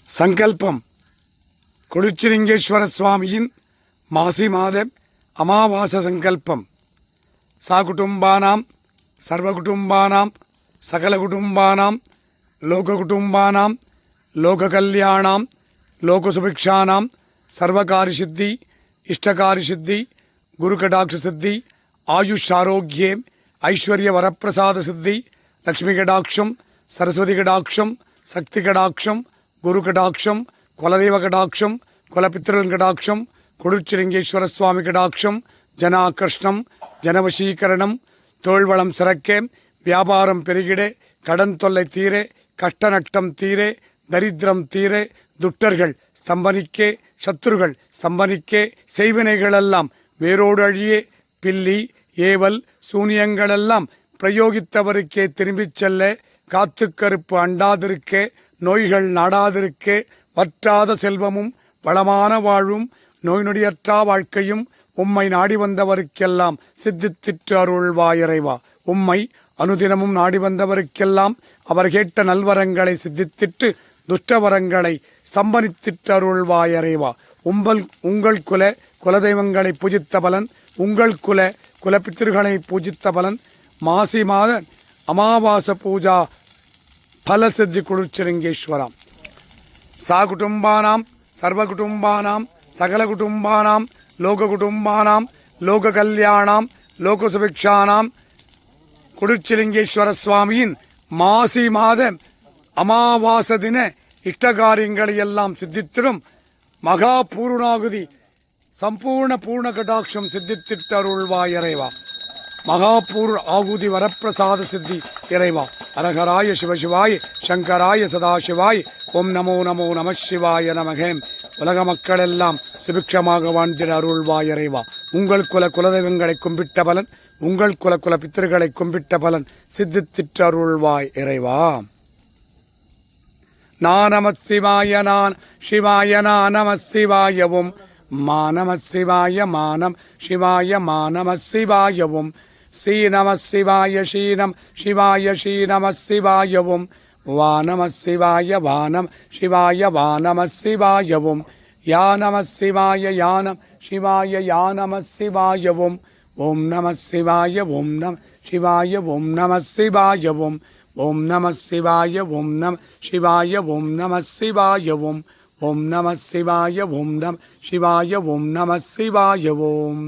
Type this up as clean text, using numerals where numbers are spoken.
சங்கல்பம் குளிச்சிலிங்கேஸ்வர சுவாமியின் மாசி மாத அமாவாச சங்கல்பம். சாகுடும்பானாம் சர்வகுடும்பானாம் சகலகுடும்பானாம் லோககுடும்பானாம் லோககல்யாணாம் லோகசுபிக்ஷானாம் சர்வகாரிசித்தி இஷ்டகாரிசித்தி குருகடாட்சசித்தி ஆயுஷாரோக்கியே ஐஸ்வர்ய வரப்பிரசாத சித்தி லக்ஷ்மி கடாட்சம் சரஸ்வதி கடாட்சம் சக்தி கடாட்சம் குரு கடாட்சம் குலதெய்வ கடாட்சம் குலபித்திரன் கடாட்சம் குளிர்ச்சிலிங்கேஸ்வர சுவாமி கடாட்சம் ஜனாகிருஷ்ணம் ஜனவசீகரணம் தோள்வளம் சிறக்க வியாபாரம் பெருகிட கடன் தொல்லை தீரே கஷ்ட நட்டம் தீரே தரித்திரம் தீரே துட்டர்கள் ஸ்தம்பனிக்கே சத்துருகள் ஸ்தம்பனிக்கே செய்வினைகளெல்லாம் வேரோடு அழியே பில்லி ஏவல் சூனியங்களெல்லாம் பிரயோகித்தவருக்கே திரும்பிச் செல்ல காத்து கருப்பு அண்டாதிருக்கே நோய்கள் நாடாதிருக்கே வற்றாத செல்வமும் வளமான வாழ்வும் நோய் நொடியற்றா வாழ்க்கையும் உம்மை நாடி வந்தவருக்கெல்லாம் சித்தித்திட்டு அருள்வாயிறைவா. உம்மை அனுதினமும் நாடி வந்தவருக்கெல்லாம் அவர் கேட்ட நல்வரங்களை சித்தித்திட்டு துஷ்டவரங்களை ஸ்தம்பனித்திட்டு அருள்வாயிறைவா. உங்கள் குலதெய்வங்களை பூஜித்த பலன், உங்கள் குலப்பித்திருகளை பூஜித்த பலன். மாசி மாத அமாவாச பூஜா பலசித்தி குளிர்ச்சிலிங்கேஸ்வரம். சாகுடும்பானாம் சர்வகுடும்பானாம் சகலகுடும்பானாம் லோககுடும்பானாம் லோககல்யாணாம் லோகசுபிக்ஷானாம் குளிர்ச்சிலிங்கேஸ்வர சுவாமியின் மாசி மாத அமாவாச தின இஷ்டகாரியங்களை எல்லாம் சித்தித்திடும் மகா பூர்ணாகுதி சம்பூர்ண பூர்ண கடாட்சம் சித்தித்திட்டு அருள்வாய் இறைவா. மகாபூர் ஆகுதி வரப்பிரசாத சித்தி இறைவா. அரகராய சிவசிவாய் சங்கராய சதாசிவாய். ஓம் நமோ நமோ நம சிவாய நமகேம். உலக மக்களெல்லாம் சுபிக்ஷமாக வாழ்ந்திட அருள்வாய் இறைவா. உங்கள் குலதெய்வங்களை கும்பிட்ட பலன், உங்கள் குல பித்திருக்களை கும்பிட்ட பலன் சித்தித்திட்டு அருள்வாய் இறைவா. நம சிவாய நான் சிவாய நம சிவாயவும் நம சிவாய மானம் சிவாய நம சிவாயவும் ஸ்ரீ நம சிவாய ஸ்ரீனம் சிவாய ஸ்ரீ நம சிவாயவும் நம சிவாய வானம் சிவாய நம சிவாயவும் நம சிவாய யானம் சிவாய நம சிவாயவும் ஓம் நம சிவாய ஓம் நம சிவாய ஓம் நம சிவாயவும் ஓம் நம சிவாய ஓம் நம சிவாய ஓம் நம சிவாயவும் ஓம் நம சிவாய ஓம் நம சிவாய ஓம் நம சிவாய ஓம்.